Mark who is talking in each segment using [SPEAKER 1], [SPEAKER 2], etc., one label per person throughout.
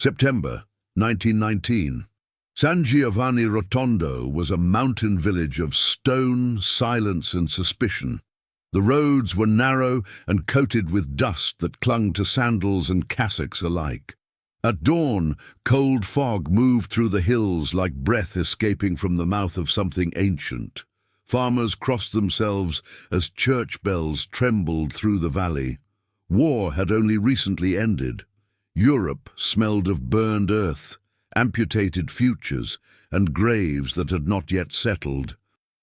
[SPEAKER 1] September 1919. San Giovanni Rotondo was a mountain village of stone, silence and suspicion. The roads were narrow and coated with dust that clung to sandals and cassocks alike. At dawn, cold fog moved through the hills like breath escaping from the mouth of something ancient. Farmers crossed themselves as church bells trembled through the valley. War had only recently ended. Europe smelled of burned earth, amputated futures, and graves that had not yet settled.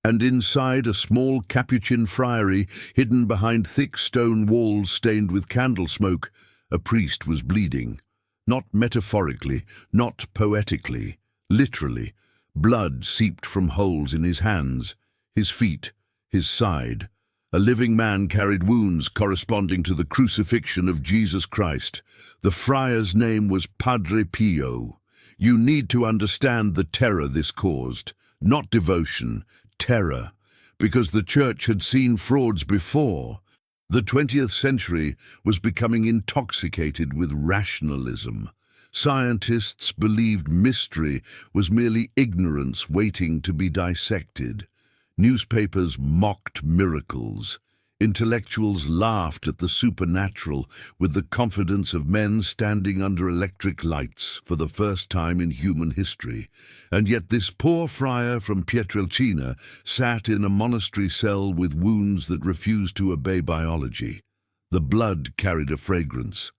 [SPEAKER 1] And inside a small Capuchin friary, hidden behind thick stone walls stained with candle smoke, a priest was bleeding. Not metaphorically, not poetically, literally. Blood seeped from holes in his hands, his feet, his side. A living man carried wounds corresponding to the crucifixion of Jesus Christ. The friar's name was Padre Pio. You need to understand the terror this caused. Not devotion, terror. Because the church had seen frauds before. The 20th century was becoming intoxicated with rationalism. Scientists believed mystery was merely ignorance waiting to be dissected. Newspapers mocked miracles. Intellectuals laughed at the supernatural with the confidence of men standing under electric lights for the first time in human history. And yet this poor friar from Pietrelcina sat in a monastery cell with wounds that refused to obey biology. The blood carried a fragrance.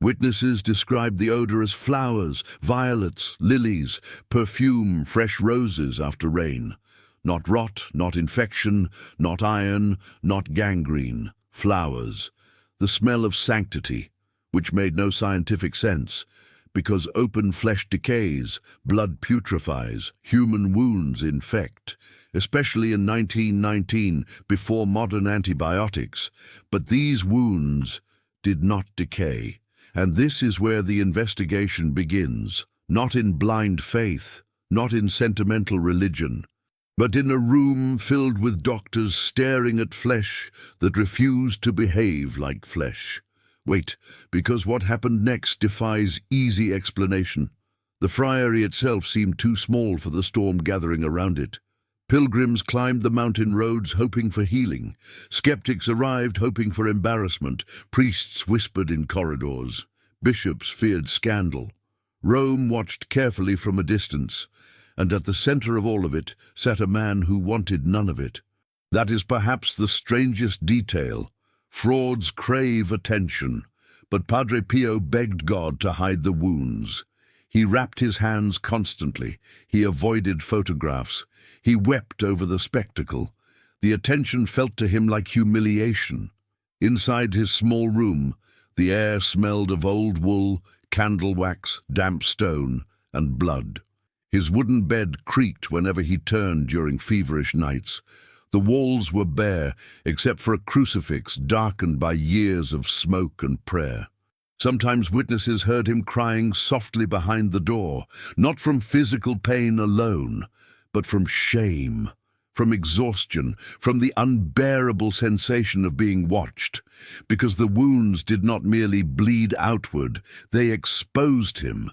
[SPEAKER 1] Witnesses described the odor as flowers, violets, lilies, perfume, fresh roses after rain. Not rot, not infection, not iron, not gangrene. Flowers. The smell of sanctity, which made no scientific sense, because open flesh decays, blood putrefies, human wounds infect, especially in 1919, before modern antibiotics. But these wounds did not decay, and this is where the investigation begins, not in blind faith, not in sentimental religion, but in a room filled with doctors staring at flesh that refused to behave like flesh. Wait, because what happened next defies easy explanation. The friary itself seemed too small for the storm gathering around it. Pilgrims climbed the mountain roads hoping for healing. Skeptics arrived hoping for embarrassment. Priests whispered in corridors. Bishops feared scandal. Rome watched carefully from a distance. And at the center of all of it sat a man who wanted none of it. That is perhaps the strangest detail. Frauds crave attention, but Padre Pio begged God to hide the wounds. He wrapped his hands constantly. He avoided photographs. He wept over the spectacle. The attention felt to him like humiliation. Inside his small room, the air smelled of old wool, candle wax, damp stone, and blood. His wooden bed creaked whenever he turned during feverish nights. The walls were bare, except for a crucifix darkened by years of smoke and prayer. Sometimes witnesses heard him crying softly behind the door, not from physical pain alone, but from shame, from exhaustion, from the unbearable sensation of being watched. Because the wounds did not merely bleed outward, they exposed him.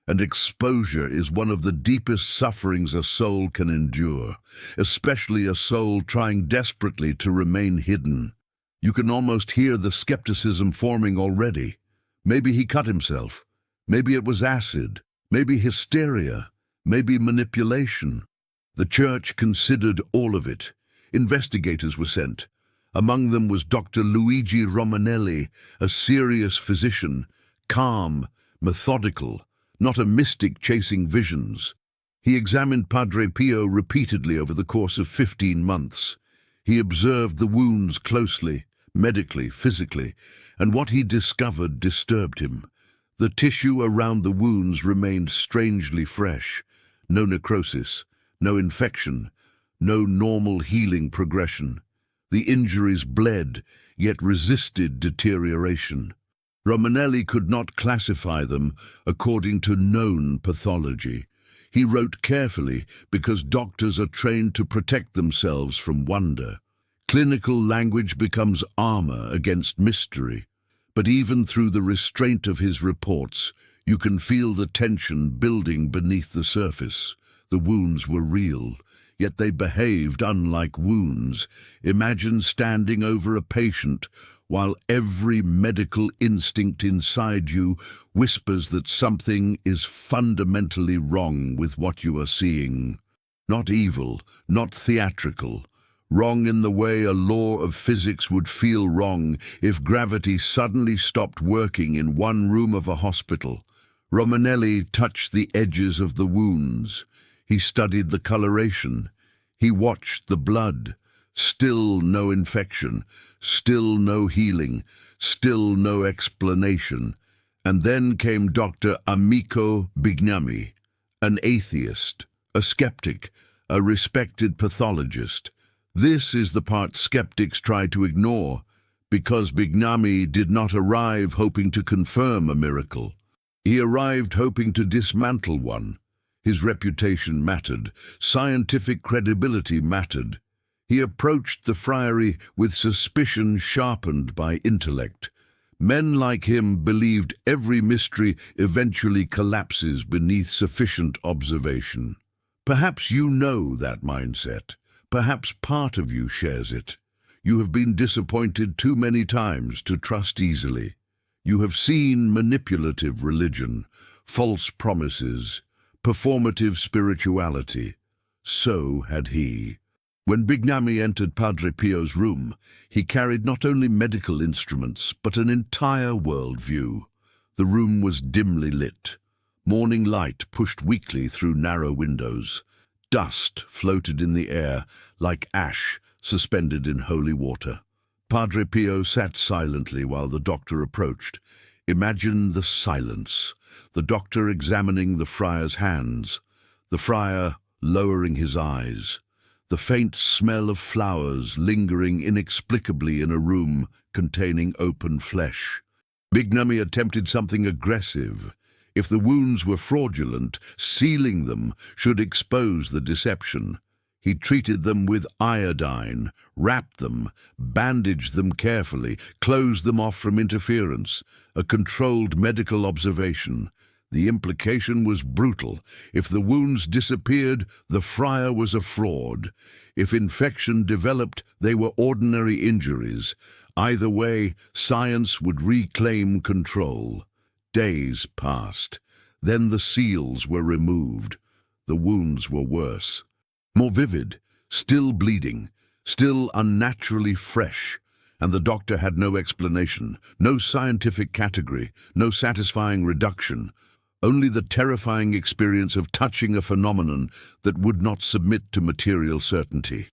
[SPEAKER 1] And exposure is one of the deepest sufferings a soul can endure, especially a soul trying desperately to remain hidden. You can almost hear the skepticism forming already. Maybe he cut himself. Maybe it was acid. Maybe hysteria. Maybe manipulation. The church considered all of it. Investigators were sent. Among them was Dr. Luigi Romanelli, a serious physician, calm, methodical, not a mystic chasing visions. He examined Padre Pio repeatedly over the course of 15 months. He observed the wounds closely, medically, physically, and what he discovered disturbed him. The tissue around the wounds remained strangely fresh. No necrosis, no infection, no normal healing progression. The injuries bled, yet resisted deterioration. Romanelli could not classify them according to known pathology. He wrote carefully because doctors are trained to protect themselves from wonder. Clinical language becomes armor against mystery. But even through the restraint of his reports, You can feel the tension building beneath the surface. The wounds were real, yet they behaved unlike wounds. Imagine standing over a patient while every medical instinct inside you whispers that something is fundamentally wrong with what you are seeing. Not evil, not theatrical. Wrong in the way a law of physics would feel wrong if gravity suddenly stopped working in one room of a hospital. Romanelli touched the edges of the wounds. He studied the coloration. He watched the blood. Still no infection. Still no healing. Still no explanation. And then came Dr. Amico Bignami, an atheist, a skeptic, a respected pathologist. This is the part skeptics try to ignore, because Bignami did not arrive hoping to confirm a miracle. He arrived hoping to dismantle one. His reputation mattered. Scientific credibility mattered. He approached the friary with suspicion sharpened by intellect. Men like him believed every mystery eventually collapses beneath sufficient observation. Perhaps you know that mindset. Perhaps part of you shares it. You have been disappointed too many times to trust easily. You have seen manipulative religion, false promises, performative spirituality. So had he. When Bignami entered Padre Pio's room, he carried not only medical instruments, but an entire worldview. The room was dimly lit. Morning light pushed weakly through narrow windows. Dust floated in the air like ash suspended in holy water. Padre Pio sat silently while the doctor approached. Imagine the silence, the doctor examining the friar's hands, the friar lowering his eyes, the faint smell of flowers lingering inexplicably in a room containing open flesh. Bignami attempted something aggressive. If the wounds were fraudulent, sealing them should expose the deception. He treated them with iodine, wrapped them, bandaged them carefully, closed them off from interference, a controlled medical observation. The implication was brutal. If the wounds disappeared, the friar was a fraud. If infection developed, they were ordinary injuries. Either way, science would reclaim control. Days passed. Then the seals were removed. The wounds were worse. More vivid, still bleeding, still unnaturally fresh, and the doctor had no explanation, no scientific category, no satisfying reduction, only the terrifying experience of touching a phenomenon that would not submit to material certainty.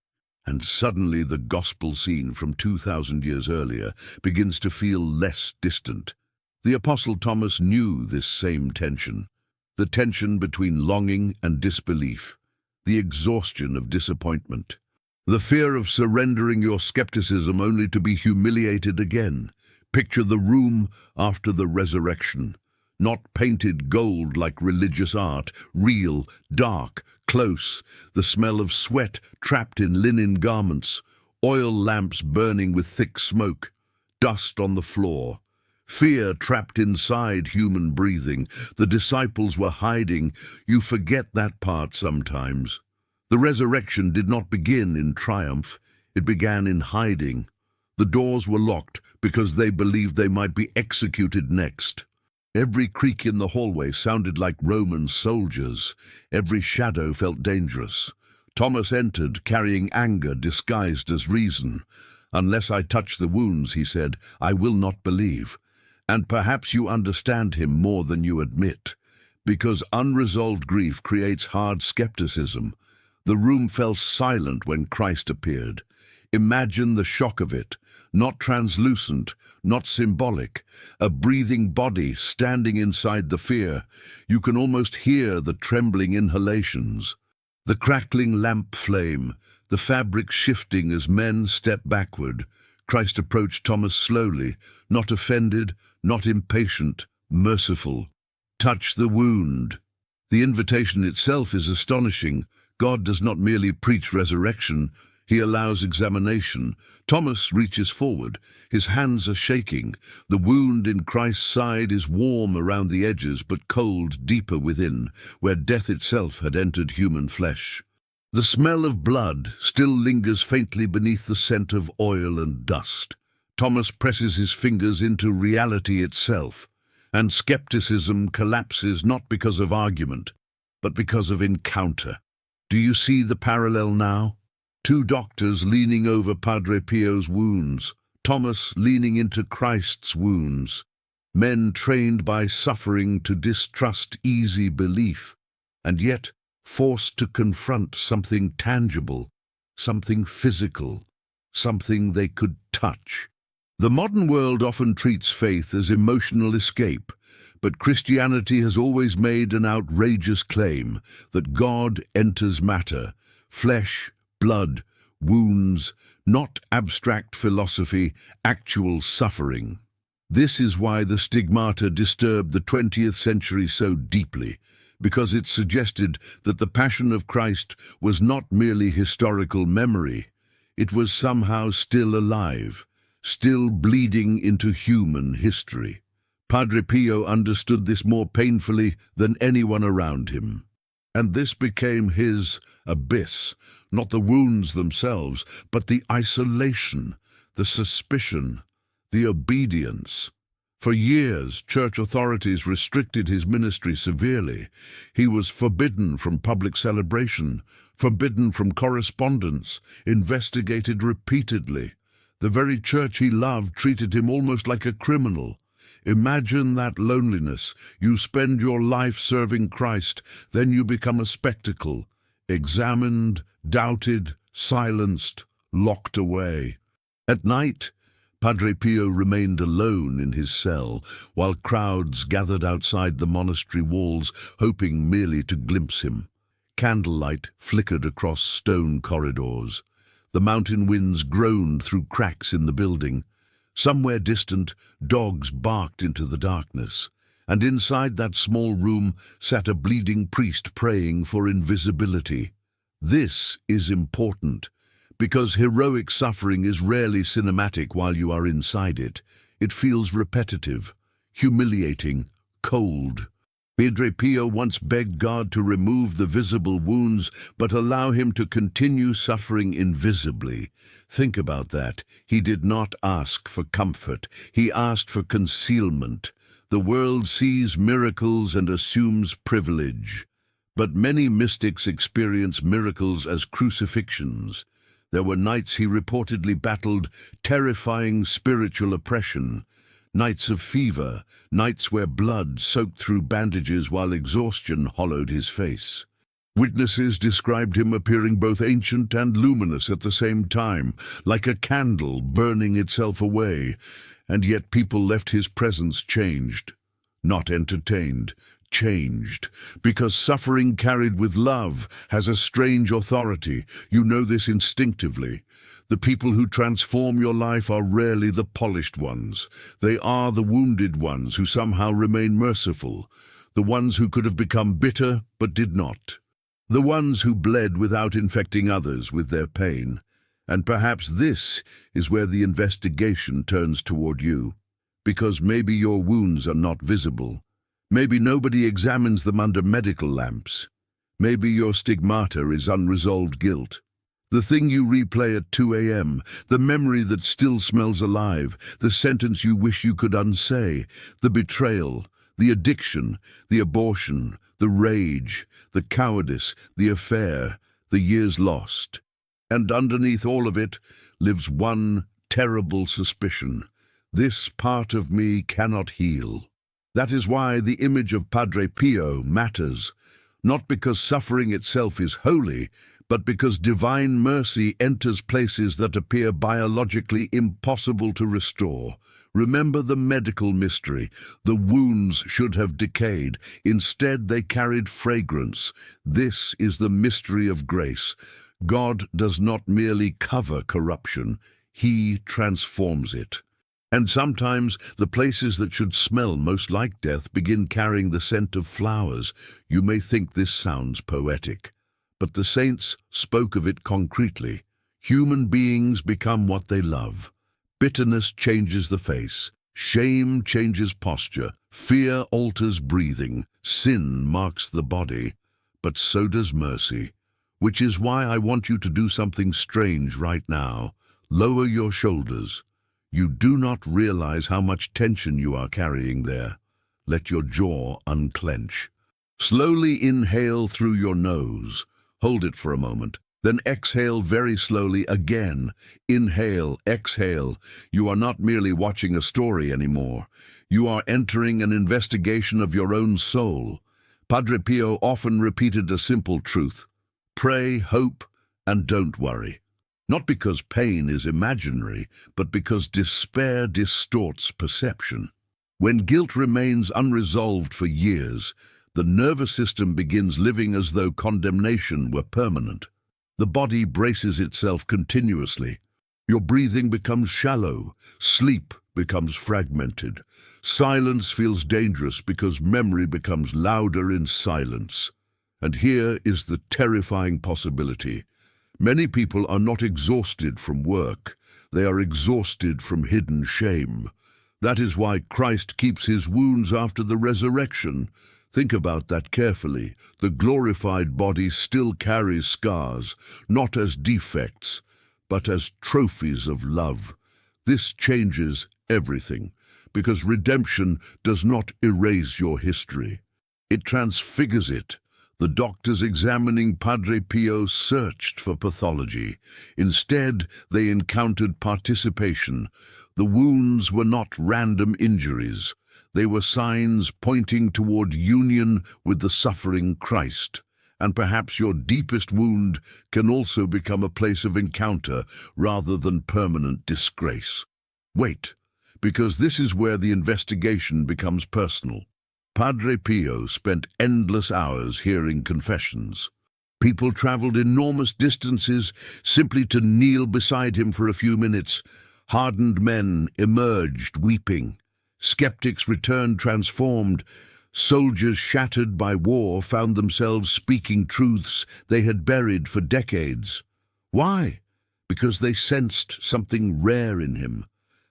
[SPEAKER 1] And suddenly the gospel scene from 2,000 years earlier begins to feel less distant. The Apostle Thomas knew this same tension, the tension between longing and disbelief, the exhaustion of disappointment, the fear of surrendering your skepticism only to be humiliated again. Picture the room after the resurrection, not painted gold like religious art, real, dark, close, the smell of sweat trapped in linen garments, oil lamps burning with thick smoke, dust on the floor. Fear trapped inside human breathing. The disciples were hiding. You forget that part sometimes. The resurrection did not begin in triumph. It began in hiding. The doors were locked because they believed they might be executed next. Every creak in the hallway sounded like Roman soldiers. Every shadow felt dangerous. Thomas entered, carrying anger disguised as reason. "Unless I touch the wounds," he said, "I will not believe." And perhaps you understand him more than you admit, because unresolved grief creates hard skepticism. The room fell silent when Christ appeared. Imagine the shock of it, not translucent, not symbolic, a breathing body standing inside the fear. You can almost hear the trembling inhalations, the crackling lamp flame, the fabric shifting as men step backward. Christ approached Thomas slowly, not offended, not impatient, merciful. Touch the wound. The invitation itself is astonishing. God does not merely preach resurrection, He allows examination. Thomas reaches forward. His hands are shaking. The wound in Christ's side is warm around the edges, but cold deeper within, where death itself had entered human flesh. The smell of blood still lingers faintly beneath the scent of oil and dust. Thomas presses his fingers into reality itself, and skepticism collapses not because of argument, but because of encounter. Do you see the parallel now? Two doctors leaning over Padre Pio's wounds, Thomas leaning into Christ's wounds. Men trained by suffering to distrust easy belief, and yet forced to confront something tangible, something physical, something they could touch. The modern world often treats faith as emotional escape, but Christianity has always made an outrageous claim that God enters matter, flesh, blood, wounds, not abstract philosophy, actual suffering. This is why the Stigmata disturbed the 20th century so deeply, because it suggested that the Passion of Christ was not merely historical memory, it was somehow still alive, still bleeding into human history. Padre Pio understood this more painfully than anyone around him. And this became his abyss, not the wounds themselves, but the isolation, the suspicion, the obedience. For years, church authorities restricted his ministry severely. He was forbidden from public celebration, forbidden from correspondence, investigated repeatedly. The very church he loved treated him almost like a criminal. Imagine that loneliness. You spend your life serving Christ, then you become a spectacle, examined, doubted, silenced, locked away. At night, Padre Pio remained alone in his cell, while crowds gathered outside the monastery walls, hoping merely to glimpse him. Candlelight flickered across stone corridors. The mountain winds groaned through cracks in the building. Somewhere distant, dogs barked into the darkness, and inside that small room sat a bleeding priest praying for invisibility. This is important, because heroic suffering is rarely cinematic while you are inside it. It feels repetitive, humiliating, cold. Padre Pio once begged God to remove the visible wounds, but allow him to continue suffering invisibly. Think about that. He did not ask for comfort. He asked for concealment. The world sees miracles and assumes privilege. But many mystics experience miracles as crucifixions. There were nights he reportedly battled terrifying spiritual oppression. Nights of fever, nights where blood soaked through bandages while exhaustion hollowed his face. Witnesses described him appearing both ancient and luminous at the same time, like a candle burning itself away, and yet people left his presence changed, not entertained, changed, because suffering carried with love has a strange authority. You know this instinctively. The people who transform your life are rarely the polished ones. They are the wounded ones who somehow remain merciful, the ones who could have become bitter but did not, the ones who bled without infecting others with their pain. And perhaps this is where the investigation turns toward you, because maybe your wounds are not visible. Maybe nobody examines them under medical lamps. Maybe your stigmata is unresolved guilt. The thing you replay at 2 a.m., the memory that still smells alive, the sentence you wish you could unsay, the betrayal, the addiction, the abortion, the rage, the cowardice, the affair, the years lost. And underneath all of it lives one terrible suspicion. This part of me cannot heal. That is why the image of Padre Pio matters, not because suffering itself is holy, but because divine mercy enters places that appear biologically impossible to restore. Remember the medical mystery. The wounds should have decayed. Instead, they carried fragrance. This is the mystery of grace. God does not merely cover corruption, He transforms it. And sometimes the places that should smell most like death begin carrying the scent of flowers. You may think this sounds poetic, but the saints spoke of it concretely. Human beings become what they love. Bitterness changes the face. Shame changes posture. Fear alters breathing. Sin marks the body. But so does mercy. Which is why I want you to do something strange right now. Lower your shoulders. You do not realize how much tension you are carrying there. Let your jaw unclench. Slowly inhale through your nose. Hold it for a moment. Then exhale very slowly again. Inhale, exhale. You are not merely watching a story anymore. You are entering an investigation of your own soul. Padre Pio often repeated a simple truth. Pray, hope, and don't worry. Not because pain is imaginary, but because despair distorts perception. When guilt remains unresolved for years, the nervous system begins living as though condemnation were permanent. The body braces itself continuously. Your breathing becomes shallow. Sleep becomes fragmented. Silence feels dangerous because memory becomes louder in silence. And here is the terrifying possibility. Many people are not exhausted from work. They are exhausted from hidden shame. That is why Christ keeps his wounds after the resurrection. Think about that carefully. The glorified body still carries scars, not as defects, but as trophies of love. This changes everything, because redemption does not erase your history. It transfigures it. The doctors examining Padre Pio searched for pathology. Instead, they encountered participation. The wounds were not random injuries. They were signs pointing toward union with the suffering Christ. And perhaps your deepest wound can also become a place of encounter rather than permanent disgrace. Wait, because this is where the investigation becomes personal. Padre Pio spent endless hours hearing confessions. People traveled enormous distances simply to kneel beside him for a few minutes. Hardened men emerged weeping. Skeptics returned transformed. Soldiers shattered by war found themselves speaking truths they had buried for decades. Why? Because they sensed something rare in him.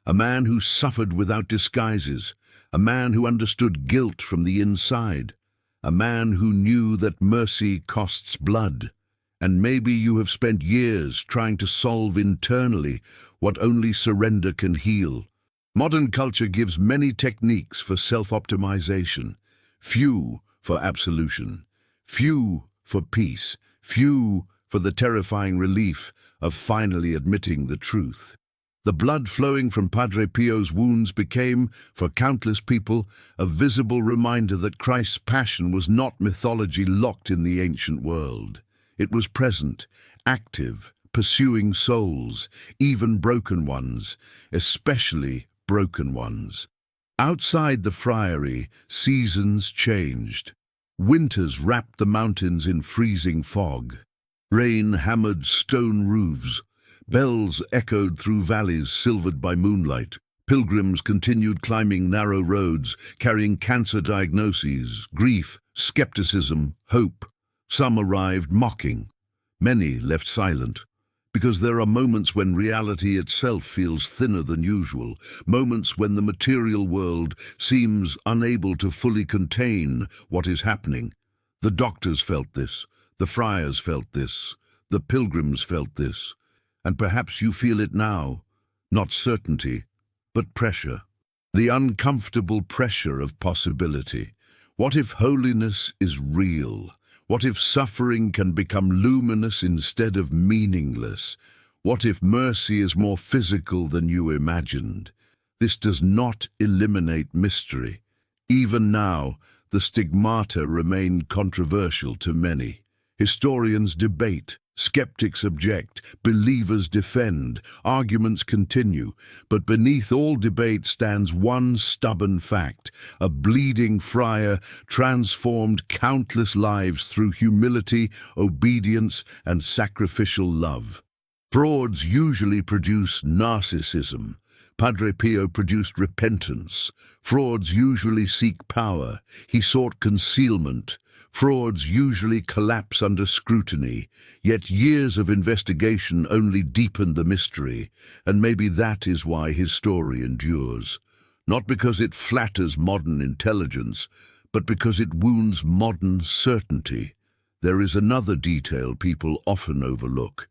[SPEAKER 1] A man who suffered without disguises. A man who understood guilt from the inside. A man who knew that mercy costs blood. And maybe you have spent years trying to solve internally what only surrender can heal. Modern culture gives many techniques for self-optimization. Few for absolution. Few for peace. Few for the terrifying relief of finally admitting the truth. The blood flowing from Padre Pio's wounds became, for countless people, a visible reminder that Christ's passion was not mythology locked in the ancient world. It was present, active, pursuing souls, even broken ones, especially broken ones. Outside the friary, seasons changed. Winters wrapped the mountains in freezing fog. Rain hammered stone roofs. Bells echoed through valleys silvered by moonlight. Pilgrims continued climbing narrow roads, carrying cancer diagnoses, grief, skepticism, hope. Some arrived mocking. Many left silent. Because there are moments when reality itself feels thinner than usual, moments when the material world seems unable to fully contain what is happening. The doctors felt this, the friars felt this, the pilgrims felt this. And perhaps you feel it now, not certainty, but pressure. The uncomfortable pressure of possibility. What if holiness is real? What if suffering can become luminous instead of meaningless? What if mercy is more physical than you imagined? This does not eliminate mystery. Even now, the stigmata remain controversial to many. Historians debate. Skeptics object, believers defend, arguments continue, but beneath all debate stands one stubborn fact. A bleeding friar transformed countless lives through humility, obedience, and sacrificial love. Frauds usually produce narcissism, Padre Pio produced repentance. Frauds usually seek power. He sought concealment. Frauds usually collapse under scrutiny. Yet years of investigation only deepened the mystery, and maybe that is why his story endures. Not because it flatters modern intelligence, but because it wounds modern certainty. There is another detail people often overlook.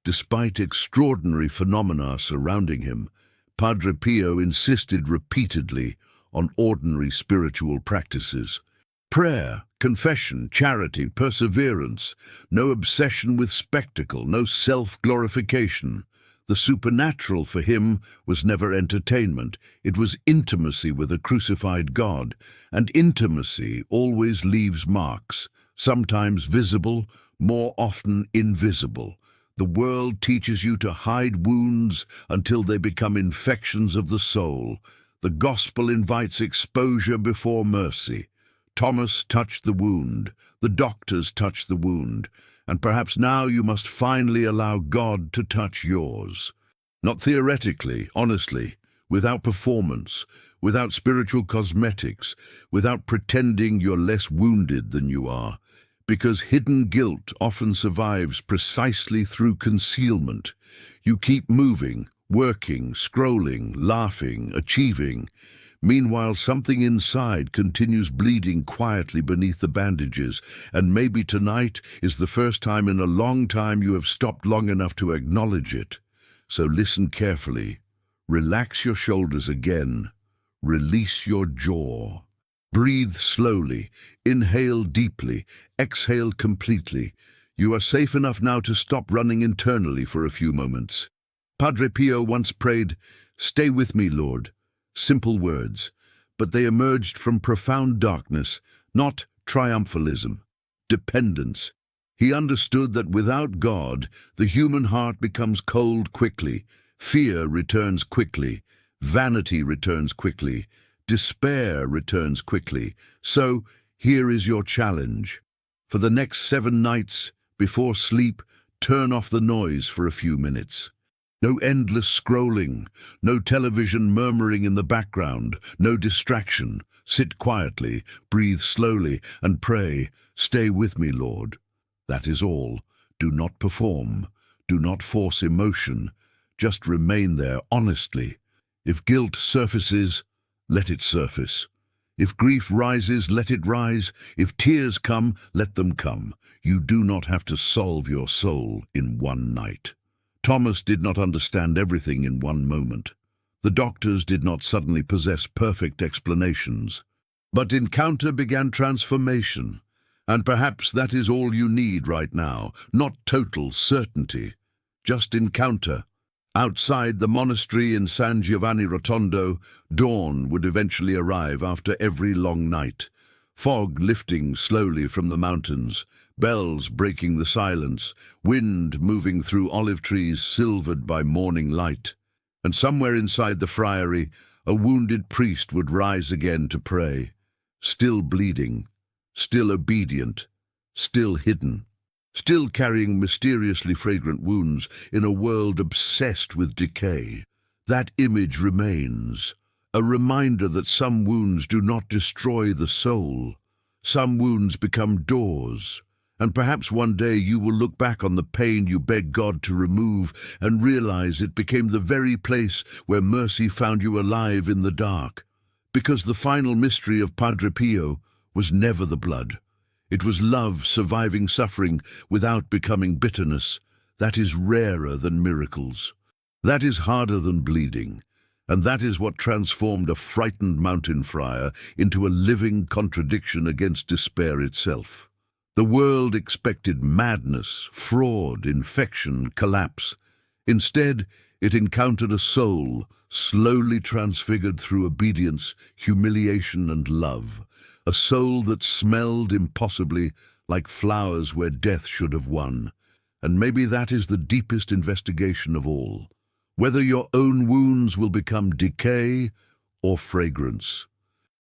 [SPEAKER 1] Despite extraordinary phenomena surrounding him, Padre Pio insisted repeatedly on ordinary spiritual practices. Prayer, confession, charity, perseverance, no obsession with spectacle, no self-glorification. The supernatural for him was never entertainment, it was intimacy with a crucified God, and intimacy always leaves marks, sometimes visible, more often invisible. The world teaches you to hide wounds until they become infections of the soul. The gospel invites exposure before mercy. Thomas touched the wound, the doctors touched the wound, and perhaps now you must finally allow God to touch yours. Not theoretically, honestly, without performance, without spiritual cosmetics, without pretending you're less wounded than you are. Because hidden guilt often survives precisely through concealment. You keep moving, working, scrolling, laughing, achieving. Meanwhile, something inside continues bleeding quietly beneath the bandages, and maybe tonight is the first time in a long time you have stopped long enough to acknowledge it. So listen carefully. Relax your shoulders again. Release your jaw. Breathe slowly, inhale deeply, exhale completely. You are safe enough now to stop running internally for a few moments. Padre Pio once prayed, "Stay with me, Lord." Simple words, but they emerged from profound darkness, not triumphalism, dependence. He understood that without God, the human heart becomes cold quickly, fear returns quickly, vanity returns quickly, despair returns quickly. So, here is your challenge. For the next 7 nights, before sleep, turn off the noise for a few minutes. No endless scrolling, no television murmuring in the background, no distraction. Sit quietly, breathe slowly, and pray, "Stay with me, Lord." That is all. Do not perform. Do not force emotion. Just remain there honestly. If guilt surfaces, let it surface. If grief rises, let it rise. If tears come, let them come. You do not have to solve your soul in one night. Thomas did not understand everything in one moment. The doctors did not suddenly possess perfect explanations. But encounter began transformation. And perhaps that is all you need right now. Not total certainty. Just encounter. Outside the monastery in San Giovanni Rotondo, dawn would eventually arrive after every long night. Fog lifting slowly from the mountains, bells breaking the silence, wind moving through olive trees silvered by morning light. And somewhere inside the friary, a wounded priest would rise again to pray, still bleeding, still obedient, still hidden. Still carrying mysteriously fragrant wounds in a world obsessed with decay. That image remains, a reminder that some wounds do not destroy the soul. Some wounds become doors, and perhaps one day you will look back on the pain you begged God to remove and realize it became the very place where mercy found you alive in the dark. Because the final mystery of Padre Pio was never the blood. It was love surviving suffering without becoming bitterness. That is rarer than miracles. That is harder than bleeding. And that is what transformed a frightened mountain friar into a living contradiction against despair itself. The world expected madness, fraud, infection, collapse. Instead, it encountered a soul slowly transfigured through obedience, humiliation, and love. A soul that smelled impossibly like flowers where death should have won. And maybe that is the deepest investigation of all. Whether your own wounds will become decay or fragrance.